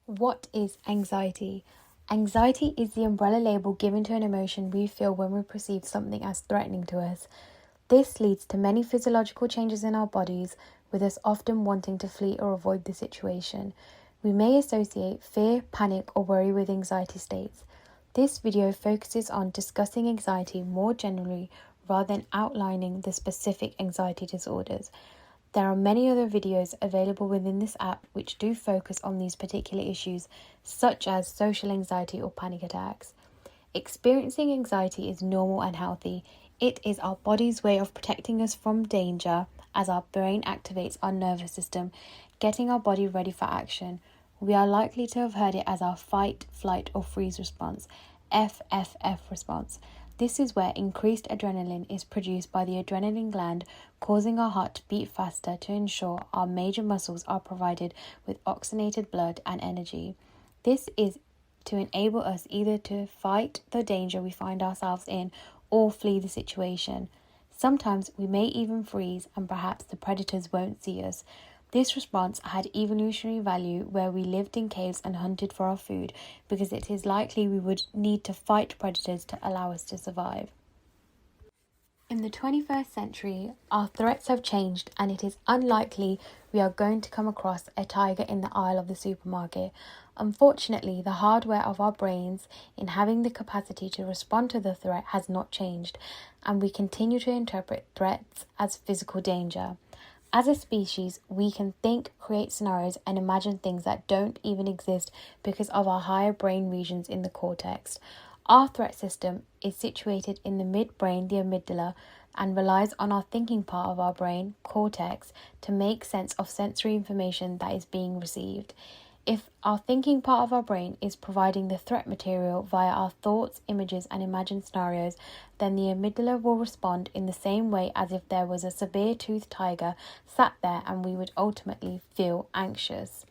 What is anxiety? Anxiety is the umbrella label given to an emotion we feel when we perceive something as threatening to us. This leads to many physiological changes in our bodies, with us often wanting to flee or avoid the situation. We may associate fear, panic, or worry with anxiety states. This video focuses on discussing anxiety more generally rather than outlining the specific anxiety disorders. There are many other videos available within this app which do focus on these particular issues, such as social anxiety or panic attacks. Experiencing anxiety is normal and healthy. It is our body's way of protecting us from danger as our brain activates our nervous system, getting our body ready for action. We are likely to have heard it as our fight, flight, or freeze response, FFF response. This is where increased adrenaline is produced by the adrenaline gland, causing our heart to beat faster to ensure our major muscles are provided with oxygenated blood and energy. This is to enable us either to fight the danger we find ourselves in or flee the situation. Sometimes we may even freeze and perhaps the predators won't see us. This response had evolutionary value where we lived in caves and hunted for our food because it is likely we would need to fight predators to allow us to survive. In the 21st century, our threats have changed and it is unlikely we are going to come across a tiger in the aisle of the supermarket. Unfortunately, the hardware of our brains in having the capacity to respond to the threat has not changed, and we continue to interpret threats as physical danger. As a species, we can think, create scenarios, and imagine things that don't even exist because of our higher brain regions in the cortex. Our threat system is situated in the midbrain, the amygdala, and relies on our thinking part of our brain, cortex, to make sense of sensory information that is being received. If our thinking part of our brain is providing the threat material via our thoughts, images, and imagined scenarios, then the amygdala will respond in the same way as if there was a saber-toothed tiger sat there and we would ultimately feel anxious.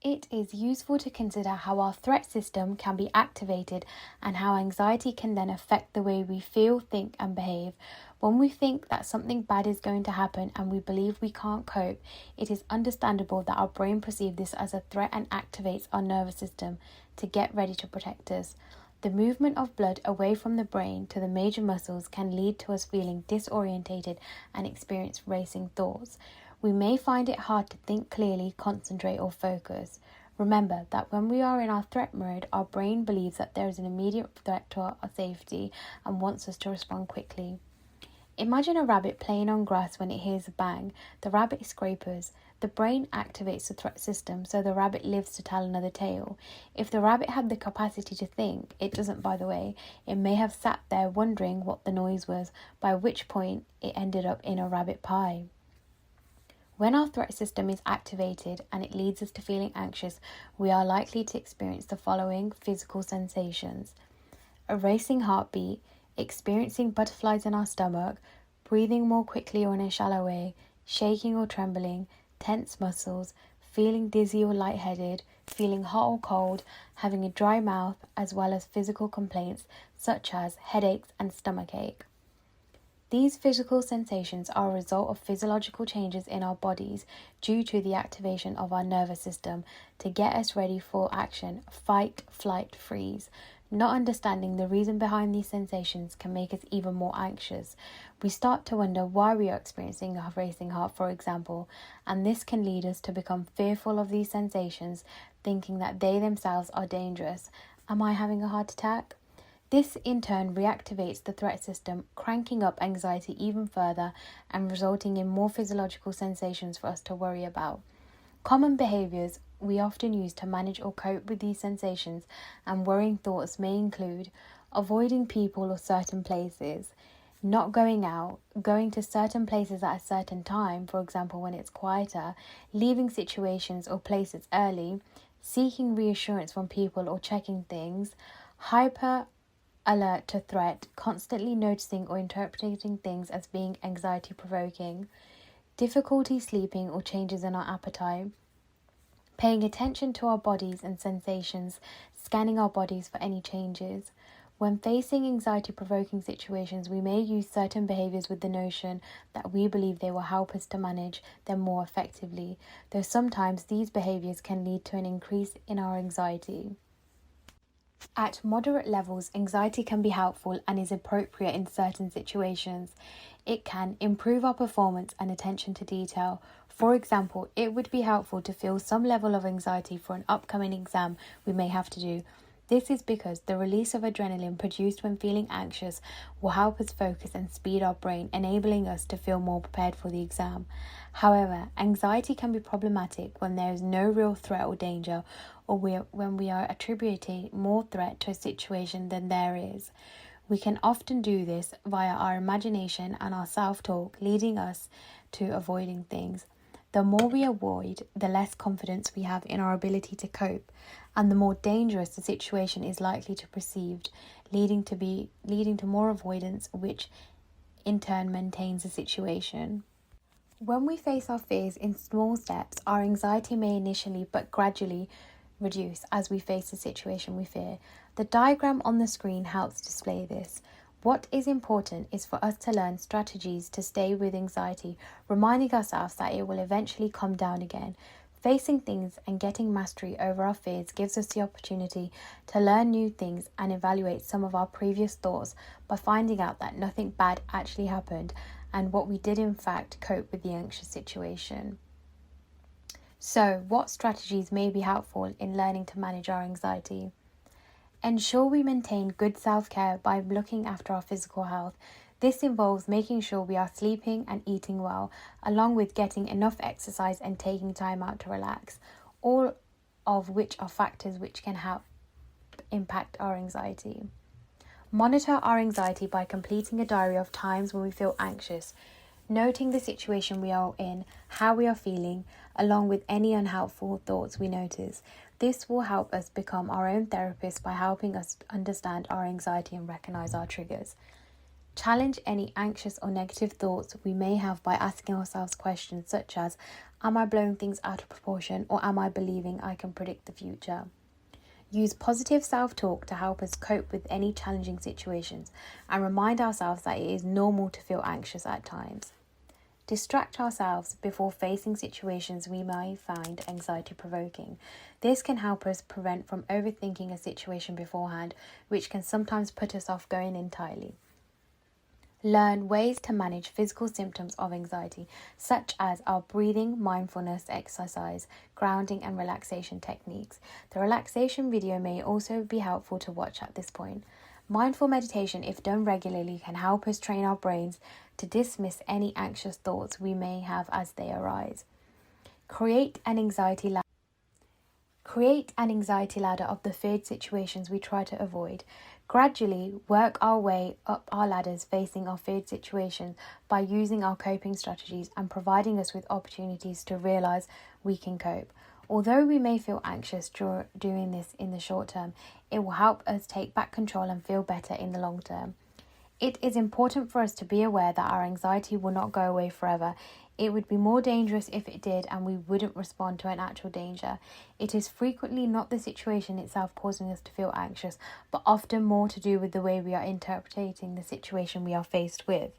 It is useful to consider how our threat system can be activated and how anxiety can then affect the way we feel, think, and behave. When we think that something bad is going to happen and we believe we can't cope, it is understandable that our brain perceives this as a threat and activates our nervous system to get ready to protect us. The movement of blood away from the brain to the major muscles can lead to us feeling disorientated and experience racing thoughts. We may find it hard to think clearly, concentrate, or focus. Remember that when we are in our threat mode, our brain believes that there is an immediate threat to our safety and wants us to respond quickly. Imagine a rabbit playing on grass when it hears a bang. The rabbit scrapers. The brain activates the threat system, so the rabbit lives to tell another tale. If the rabbit had the capacity to think, it doesn't by the way, it may have sat there wondering what the noise was, by which point it ended up in a rabbit pie. When our threat system is activated and it leads us to feeling anxious, we are likely to experience the following physical sensations: a racing heartbeat, experiencing butterflies in our stomach, breathing more quickly or in a shallow way, shaking or trembling, tense muscles, feeling dizzy or lightheaded, feeling hot or cold, having a dry mouth, as well as physical complaints such as headaches and stomachache. These physical sensations are a result of physiological changes in our bodies due to the activation of our nervous system to get us ready for action, fight, flight, freeze. Not understanding the reason behind these sensations can make us even more anxious. We start to wonder why we are experiencing a racing heart, for example, and this can lead us to become fearful of these sensations, thinking that they themselves are dangerous. Am I having a heart attack? This in turn reactivates the threat system, cranking up anxiety even further and resulting in more physiological sensations for us to worry about. Common behaviours we often use to manage or cope with these sensations and worrying thoughts may include avoiding people or certain places, not going out, going to certain places at a certain time, for example when it's quieter, leaving situations or places early, seeking reassurance from people or checking things, hyper alert to threat, constantly noticing or interpreting things as being anxiety provoking, difficulty sleeping or changes in our appetite, paying attention to our bodies and sensations, scanning our bodies for any changes, When facing anxiety-provoking situations, we may use certain behaviors with the notion that we believe they will help us to manage them more effectively, though sometimes these behaviors can lead to an increase in our anxiety. At moderate levels, anxiety can be helpful and is appropriate in certain situations. It can improve our performance and attention to detail. For example, it would be helpful to feel some level of anxiety for an upcoming exam we may have to do. This is because the release of adrenaline produced when feeling anxious will help us focus and speed our brain, enabling us to feel more prepared for the exam. However, anxiety can be problematic when there is no real threat or danger, or when we are attributing more threat to a situation than there is. We can often do this via our imagination and our self-talk, leading us to avoiding things. The more we avoid, the less confidence we have in our ability to cope, and the more dangerous the situation is likely to perceive, leading to more avoidance, which in turn maintains the situation. When we face our fears in small steps, our anxiety may initially but gradually reduce as we face the situation we fear. The diagram on the screen helps display this. What is important is for us to learn strategies to stay with anxiety, reminding ourselves that it will eventually come down again. Facing things and getting mastery over our fears gives us the opportunity to learn new things and evaluate some of our previous thoughts by finding out that nothing bad actually happened and what we did in fact cope with the anxious situation. So, what strategies may be helpful in learning to manage our anxiety? Ensure we maintain good self-care by looking after our physical health. This involves making sure we are sleeping and eating well, along with getting enough exercise and taking time out to relax, all of which are factors which can help impact our anxiety. Monitor our anxiety by completing a diary of times when we feel anxious, noting the situation we are in, how we are feeling, along with any unhelpful thoughts we notice. This will help us become our own therapist by helping us understand our anxiety and recognize our triggers. Challenge any anxious or negative thoughts we may have by asking ourselves questions such as, am I blowing things out of proportion, or am I believing I can predict the future? Use positive self-talk to help us cope with any challenging situations and remind ourselves that it is normal to feel anxious at times. Distract ourselves before facing situations we may find anxiety-provoking. This can help us prevent from overthinking a situation beforehand, which can sometimes put us off going entirely. Learn ways to manage physical symptoms of anxiety, such as our breathing, mindfulness exercise, grounding and relaxation techniques. The relaxation video may also be helpful to watch at this point. Mindful meditation, if done regularly, can help us train our brains to dismiss any anxious thoughts we may have as they arise. Create an anxiety ladder of the feared situations we try to avoid. Gradually work our way up our ladders facing our feared situations by using our coping strategies and providing us with opportunities to realize we can cope. Although we may feel anxious doing this in the short term, it will help us take back control and feel better in the long term. It is important for us to be aware that our anxiety will not go away forever. It would be more dangerous if it did, and we wouldn't respond to an actual danger. It is frequently not the situation itself causing us to feel anxious, but often more to do with the way we are interpreting the situation we are faced with.